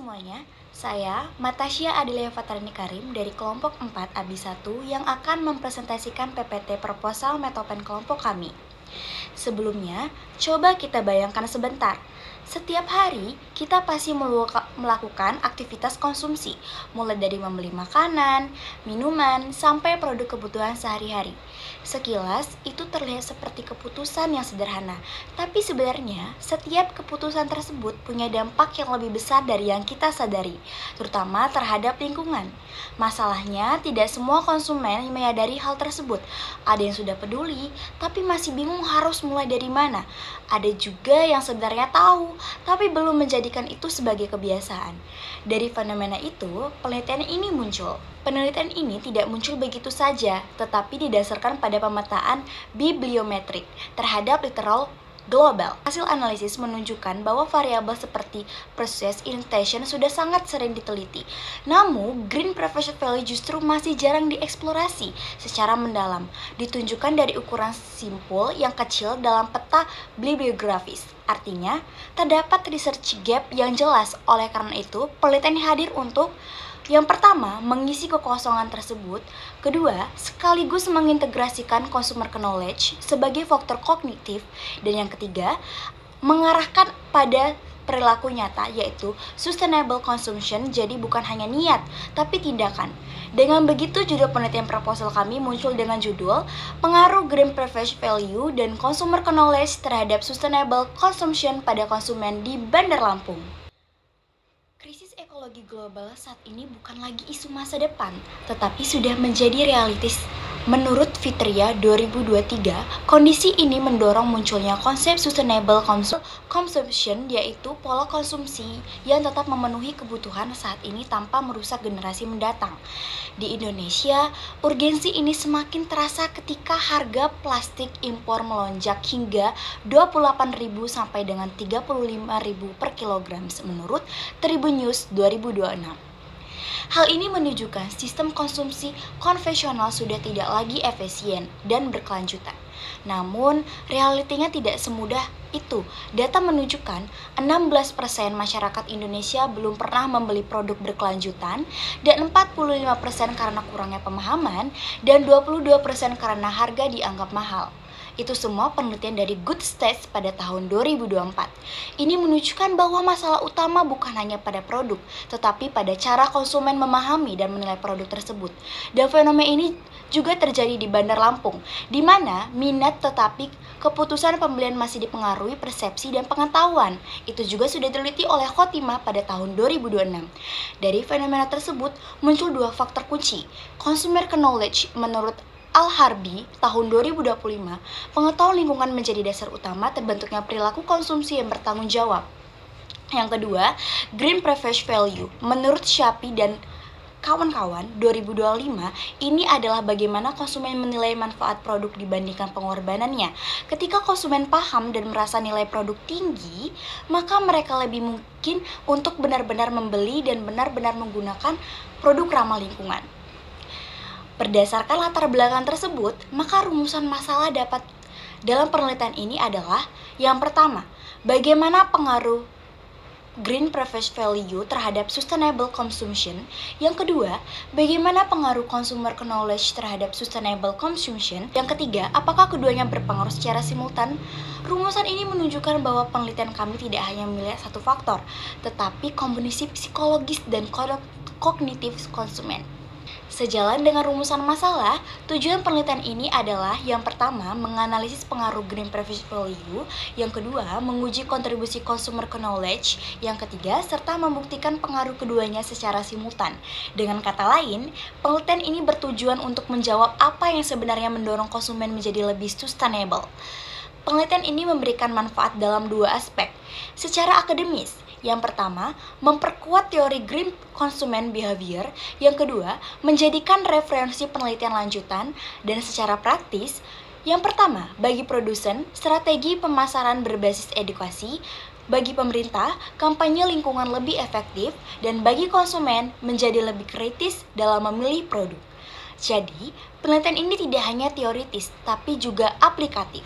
semuanya, saya Matasya Adilia Fatarani Karim dari kelompok 4 AB 1 yang akan mempresentasikan PPT proposal metopen kelompok kami. Sebelumnya, coba kita bayangkan sebentar. Setiap hari, kita pasti melakukan aktivitas konsumsi, mulai dari membeli makanan, minuman, sampai produk kebutuhan sehari-hari. Sekilas, itu terlihat seperti keputusan yang sederhana, tapi sebenarnya setiap keputusan tersebut punya dampak yang lebih besar dari yang kita sadari, terutama terhadap lingkungan. Masalahnya, tidak semua konsumen menyadari hal tersebut. Ada yang sudah peduli, tapi masih bingung harus mulai dari mana. Ada juga yang sebenarnya tahu, tapi belum menjadikan itu sebagai kebiasaan. Dari fenomena itu, penelitian ini muncul. Penelitian ini tidak muncul begitu saja, tetapi didasarkan pada pemetaan bibliometrik terhadap literal global. Hasil analisis menunjukkan bahwa variabel seperti process intention sudah sangat sering diteliti. Namun, green preference value justru masih jarang dieksplorasi secara mendalam, ditunjukkan dari ukuran simpul yang kecil dalam peta bibliografis. Artinya, terdapat research gap yang jelas. Oleh karena itu, penelitian hadir untuk yang pertama, mengisi kekosongan tersebut. Kedua, sekaligus mengintegrasikan consumer knowledge sebagai faktor kognitif. Dan yang ketiga, mengarahkan pada perilaku nyata, yaitu sustainable consumption. Jadi bukan hanya niat, tapi tindakan. Dengan begitu, judul penelitian proposal kami muncul dengan judul Pengaruh Green Preference Value dan Consumer Knowledge terhadap Sustainable Consumption pada Konsumen di Bandar Lampung. Krisis ekologi global saat ini bukan lagi isu masa depan, tetapi sudah menjadi realitas. Menurut Fitria 2023, kondisi ini mendorong munculnya konsep sustainable consumption, yaitu pola konsumsi yang tetap memenuhi kebutuhan saat ini tanpa merusak generasi mendatang. Di Indonesia, urgensi ini semakin terasa ketika harga plastik impor melonjak hingga 28.000 sampai dengan 35.000 per kilogram menurut Tribun News 2026. Hal ini menunjukkan sistem konsumsi konvensional sudah tidak lagi efisien dan berkelanjutan. Namun, realitinya tidak semudah itu. Data menunjukkan 16% masyarakat Indonesia belum pernah membeli produk berkelanjutan dan 45% karena kurangnya pemahaman dan 22% karena harga dianggap mahal. Itu semua penelitian dari Good Stats pada tahun 2024. Ini menunjukkan bahwa masalah utama bukan hanya pada produk, tetapi pada cara konsumen memahami dan menilai produk tersebut. Dan fenomena ini juga terjadi di Bandar Lampung, di mana minat tetapi keputusan pembelian masih dipengaruhi persepsi dan pengetahuan. Itu juga sudah diteliti oleh Khotimah pada tahun 2026. Dari fenomena tersebut muncul dua faktor kunci. Consumer knowledge menurut Al-Harbi tahun 2025, pengetahuan lingkungan menjadi dasar utama terbentuknya perilaku konsumsi yang bertanggung jawab. Yang kedua, green preference value menurut Shappi dan kawan-kawan 2025, ini adalah bagaimana konsumen menilai manfaat produk dibandingkan pengorbanannya. Ketika konsumen paham dan merasa nilai produk tinggi, maka mereka lebih mungkin untuk benar-benar membeli dan benar-benar menggunakan produk ramah lingkungan. Berdasarkan latar belakang tersebut, maka rumusan masalah dalam penelitian ini adalah yang pertama, bagaimana pengaruh green preference value terhadap sustainable consumption. Yang kedua, bagaimana pengaruh consumer knowledge terhadap sustainable consumption. Yang ketiga, apakah keduanya berpengaruh secara simultan? Rumusan ini menunjukkan bahwa penelitian kami tidak hanya melihat satu faktor, tetapi kombinasi psikologis dan kognitif konsumen. Sejalan dengan rumusan masalah, tujuan penelitian ini adalah yang pertama, menganalisis pengaruh green preference value, yang kedua, menguji kontribusi consumer knowledge, yang ketiga, serta membuktikan pengaruh keduanya secara simultan. Dengan kata lain, penelitian ini bertujuan untuk menjawab apa yang sebenarnya mendorong konsumen menjadi lebih sustainable. Penelitian ini memberikan manfaat dalam dua aspek. Secara akademis, yang pertama, memperkuat teori green consumer behavior. Yang kedua, menjadikan referensi penelitian lanjutan. Dan secara praktis, yang pertama, bagi produsen, strategi pemasaran berbasis edukasi. Bagi pemerintah, kampanye lingkungan lebih efektif. Dan bagi konsumen, menjadi lebih kritis dalam memilih produk. Jadi, penelitian ini tidak hanya teoritis, tapi juga aplikatif.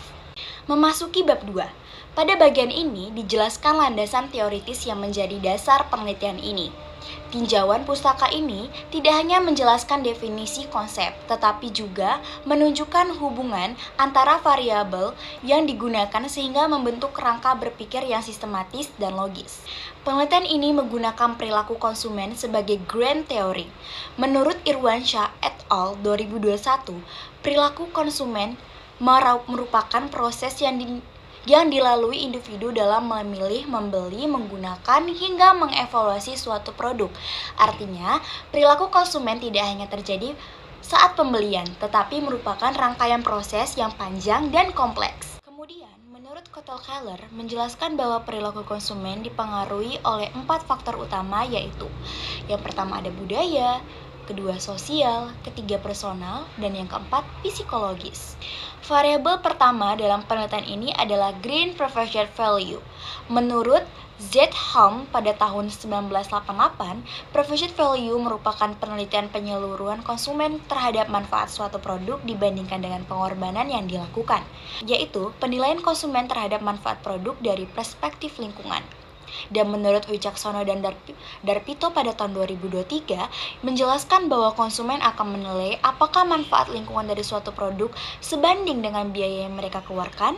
Memasuki bab 2, Pada bagian ini dijelaskan landasan teoritis yang menjadi dasar penelitian ini. Tinjauan pustaka ini tidak hanya menjelaskan definisi konsep, tetapi juga menunjukkan hubungan antara variabel yang digunakan sehingga membentuk kerangka berpikir yang sistematis dan logis. Penelitian ini menggunakan perilaku konsumen sebagai grand theory. Menurut Irwansyah et al. 2021, perilaku konsumen merupakan proses yang dilalui individu dalam memilih, membeli, menggunakan, hingga mengevaluasi suatu produk. Artinya, perilaku konsumen tidak hanya terjadi saat pembelian, tetapi merupakan rangkaian proses yang panjang dan kompleks. Kemudian, menurut Kotel-Keller menjelaskan bahwa perilaku konsumen dipengaruhi oleh 4 faktor utama, yaitu yang pertama ada budaya, kedua sosial, ketiga personal, dan yang keempat psikologis. Variabel pertama dalam penelitian ini adalah Green Perceived Value. Menurut Z. Halm pada tahun 1988, Perceived Value merupakan penelitian penyeluruhan konsumen terhadap manfaat suatu produk dibandingkan dengan pengorbanan yang dilakukan, yaitu penilaian konsumen terhadap manfaat produk dari perspektif lingkungan. Dan menurut Wicaksono dan Darpito pada tahun 2023 menjelaskan bahwa konsumen akan menilai apakah manfaat lingkungan dari suatu produk sebanding dengan biaya yang mereka keluarkan.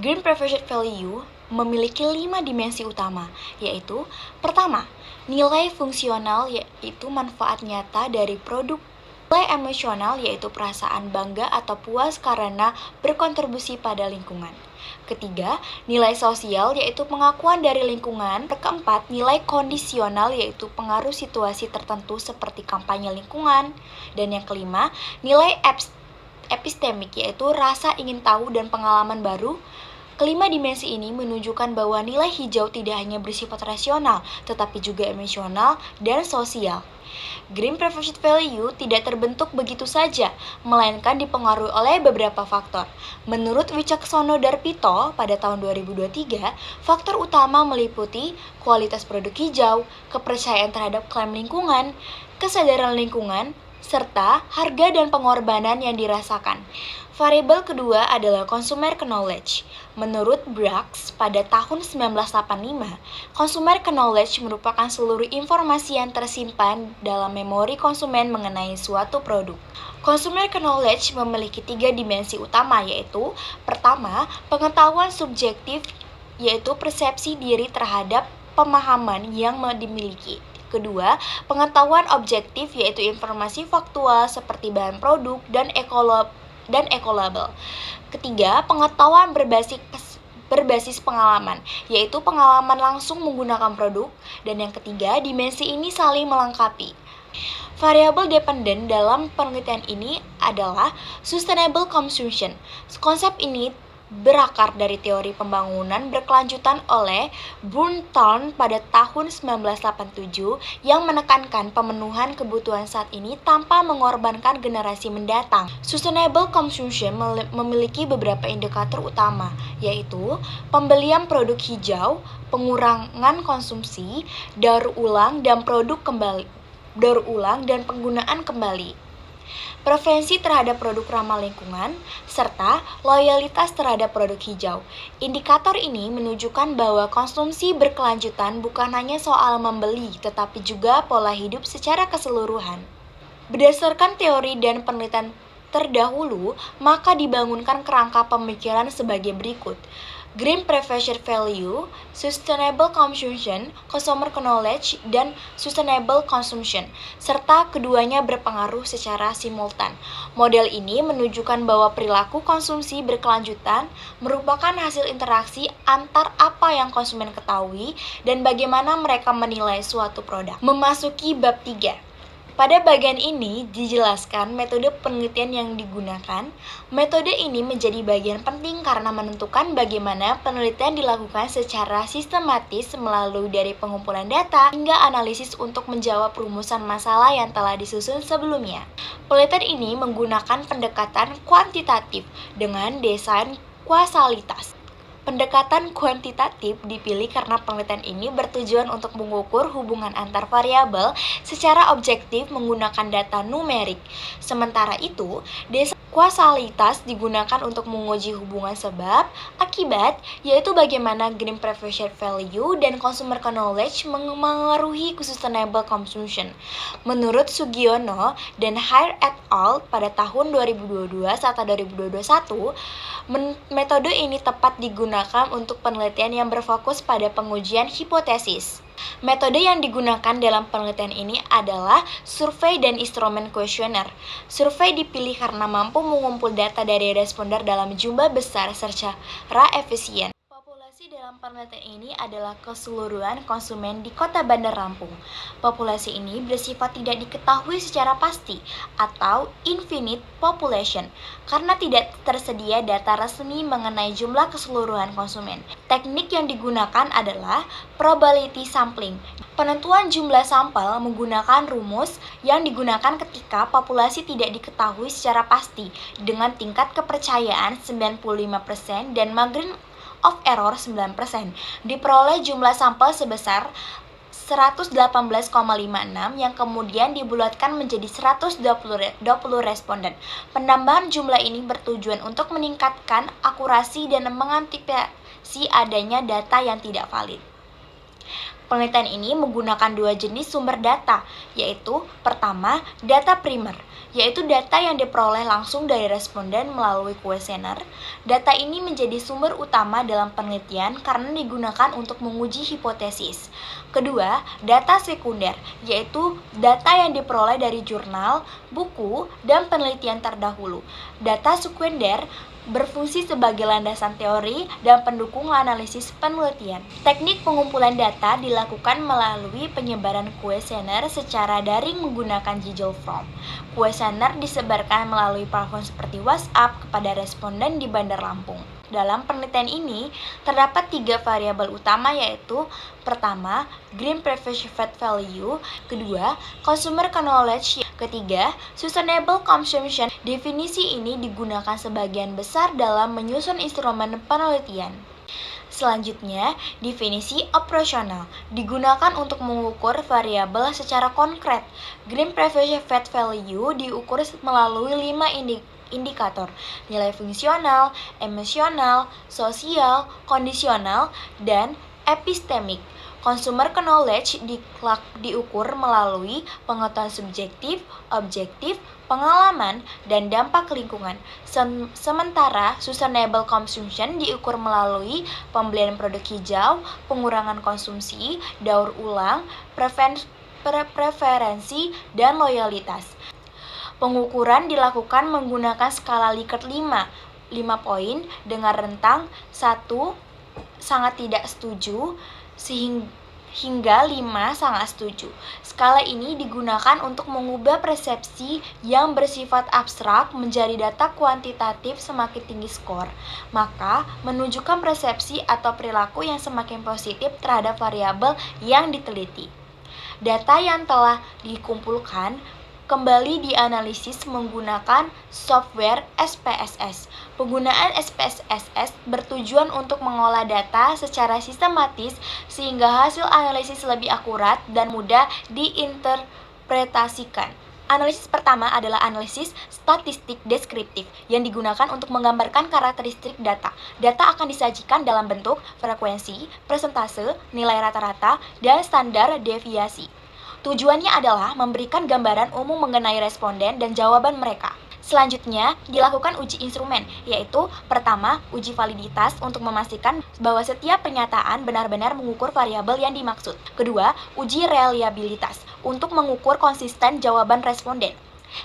Green Perceived Value memiliki 5 dimensi utama, yaitu pertama, nilai fungsional yaitu manfaat nyata dari produk. Nilai emosional yaitu perasaan bangga atau puas karena berkontribusi pada lingkungan. Ketiga, nilai sosial yaitu pengakuan dari lingkungan. Keempat, nilai kondisional yaitu pengaruh situasi tertentu seperti kampanye lingkungan. Dan yang kelima, nilai epistemik yaitu rasa ingin tahu dan pengalaman baru. Kelima dimensi ini menunjukkan bahwa nilai hijau tidak hanya bersifat rasional, tetapi juga emosional dan sosial. Green Perceived Value tidak terbentuk begitu saja, melainkan dipengaruhi oleh beberapa faktor. Menurut Wicaksono Darpito pada tahun 2023, faktor utama meliputi kualitas produk hijau, kepercayaan terhadap klaim lingkungan, kesadaran lingkungan, serta harga dan pengorbanan yang dirasakan. Variabel kedua adalah consumer knowledge. Menurut Braggs pada tahun 1985, consumer knowledge merupakan seluruh informasi yang tersimpan dalam memori konsumen mengenai suatu produk. Consumer knowledge memiliki 3 dimensi utama, yaitu pertama, pengetahuan subjektif yaitu persepsi diri terhadap pemahaman yang dimiliki. Kedua, pengetahuan objektif yaitu informasi faktual seperti bahan produk dan ekolabel. Ketiga, pengetahuan berbasis pengalaman, yaitu pengalaman langsung menggunakan produk. Dan yang ketiga, dimensi ini saling melengkapi. Variabel dependen dalam penelitian ini adalah sustainable consumption. Konsep ini berakar dari teori pembangunan berkelanjutan oleh Brunton pada tahun 1987 yang menekankan pemenuhan kebutuhan saat ini tanpa mengorbankan generasi mendatang. Sustainable consumption memiliki beberapa indikator utama, yaitu pembelian produk hijau, pengurangan konsumsi, daur ulang dan penggunaan kembali, preferensi terhadap produk ramah lingkungan, serta loyalitas terhadap produk hijau. Indikator ini menunjukkan bahwa konsumsi berkelanjutan bukan hanya soal membeli, tetapi juga pola hidup secara keseluruhan. Berdasarkan teori dan penelitian terdahulu, maka dibangunkan kerangka pemikiran sebagai berikut. Green Perceived Value, Sustainable Consumption, Consumer Knowledge, dan Sustainable Consumption, serta keduanya berpengaruh secara simultan. Model ini menunjukkan bahwa perilaku konsumsi berkelanjutan merupakan hasil interaksi antar apa yang konsumen ketahui dan bagaimana mereka menilai suatu produk. Memasuki bab 3. Pada bagian ini dijelaskan metode penelitian yang digunakan. Metode ini menjadi bagian penting karena menentukan bagaimana penelitian dilakukan secara sistematis melalui dari pengumpulan data hingga analisis untuk menjawab rumusan masalah yang telah disusun sebelumnya. Penelitian ini menggunakan pendekatan kuantitatif dengan desain kausalitas. Pendekatan kuantitatif dipilih karena penelitian ini bertujuan untuk mengukur hubungan antar variabel secara objektif menggunakan data numerik. Sementara itu, desain Kausalitas digunakan untuk menguji hubungan sebab, akibat, yaitu bagaimana green preferential value dan consumer knowledge mengaruhi sustainable consumption. Menurut Sugiono dan Hare et al. Pada tahun 2022 serta 2021, metode ini tepat digunakan untuk penelitian yang berfokus pada pengujian hipotesis. Metode yang digunakan dalam penelitian ini adalah survei dan instrumen kuesioner. Survei dipilih karena mampu mengumpul data dari responden dalam jumlah besar secara efisien. Populasi dalam penelitian ini adalah keseluruhan konsumen di Kota Bandar Lampung. Populasi ini bersifat tidak diketahui secara pasti atau infinite population karena tidak tersedia data resmi mengenai jumlah keseluruhan konsumen. Teknik yang digunakan adalah probability sampling. Penentuan jumlah sampel menggunakan rumus yang digunakan ketika populasi tidak diketahui secara pasti dengan tingkat kepercayaan 95% dan margin of error 9%. Diperoleh jumlah sampel sebesar 118,56 yang kemudian dibulatkan menjadi 120 responden. Penambahan jumlah ini bertujuan untuk meningkatkan akurasi dan mengantisipasi adanya data yang tidak valid. Penelitian ini menggunakan dua jenis sumber data, yaitu pertama, data primer, yaitu data yang diperoleh langsung dari responden melalui kuesioner. Data ini menjadi sumber utama dalam penelitian karena digunakan untuk menguji hipotesis. Kedua, data sekunder, yaitu data yang diperoleh dari jurnal, buku, dan penelitian terdahulu. Data sekunder berfungsi sebagai landasan teori dan pendukung analisis penelitian. Teknik pengumpulan data dilakukan melalui penyebaran kuesioner secara daring menggunakan Google Form. Kuesioner disebarkan melalui platform seperti WhatsApp kepada responden di Bandar Lampung. Dalam penelitian ini, terdapat 3 variabel utama yaitu pertama, green preferential value, kedua, consumer knowledge, ketiga, sustainable consumption. Definisi ini digunakan sebagian besar dalam menyusun instrumen penelitian. Selanjutnya, definisi operasional digunakan untuk mengukur variabel secara konkret. Green preferential value diukur melalui 5 indikator, nilai fungsional, emosional, sosial, kondisional, dan epistemik. Consumer knowledge diukur melalui pengetahuan subjektif, objektif, pengalaman, dan dampak lingkungan. Sementara sustainable consumption diukur melalui pembelian produk hijau, pengurangan konsumsi, daur ulang, preferensi, dan loyalitas. Pengukuran dilakukan menggunakan skala Likert 5 poin dengan rentang 1 sangat tidak setuju hingga 5 sangat setuju. Skala ini digunakan untuk mengubah persepsi yang bersifat abstrak menjadi data kuantitatif. Semakin tinggi skor, maka menunjukkan persepsi atau perilaku yang semakin positif terhadap variabel yang diteliti. Data yang telah dikumpulkan kembali dianalisis menggunakan software SPSS. Penggunaan SPSS bertujuan untuk mengolah data secara sistematis sehingga hasil analisis lebih akurat dan mudah diinterpretasikan. Analisis pertama adalah analisis statistik deskriptif yang digunakan untuk menggambarkan karakteristik data. Data akan disajikan dalam bentuk frekuensi, persentase, nilai rata-rata, dan standar deviasi. Tujuannya adalah memberikan gambaran umum mengenai responden dan jawaban mereka. Selanjutnya, dilakukan uji instrumen, yaitu pertama, uji validitas untuk memastikan bahwa setiap pernyataan benar-benar mengukur variabel yang dimaksud. Kedua, uji reliabilitas untuk mengukur konsisten jawaban responden.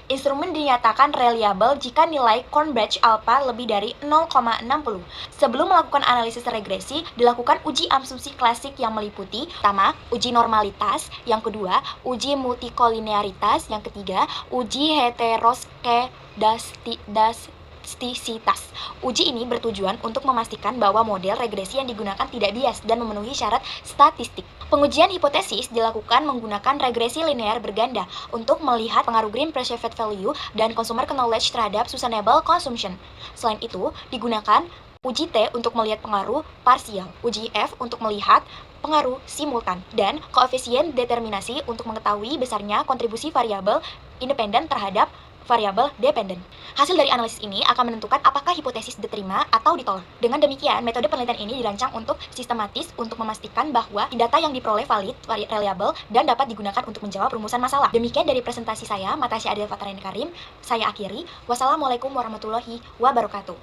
Instrumen dinyatakan reliable jika nilai Cornbridge alpha lebih dari 0,60. Sebelum melakukan analisis regresi, dilakukan uji asumsi klasik yang meliputi pertama, uji normalitas, yang kedua, uji multikolinearitas, yang ketiga, uji heteroskedastisitas. Uji ini bertujuan untuk memastikan bahwa model regresi yang digunakan tidak bias dan memenuhi syarat statistik. Pengujian hipotesis dilakukan menggunakan regresi linear berganda untuk melihat pengaruh green preferential value dan consumer knowledge terhadap sustainable consumption. Selain itu, digunakan uji T untuk melihat pengaruh parsial, uji F untuk melihat pengaruh simultan, dan koefisien determinasi untuk mengetahui besarnya kontribusi variabel independen terhadap variabel dependen. Hasil dari analisis ini akan menentukan apakah hipotesis diterima atau ditolak. Dengan demikian, metode penelitian ini dirancang untuk sistematis untuk memastikan bahwa data yang diperoleh valid, reliable, dan dapat digunakan untuk menjawab rumusan masalah. Demikian dari presentasi saya, Matasya Adil Fatarani Karim. Saya akhiri. Wassalamualaikum warahmatullahi wabarakatuh.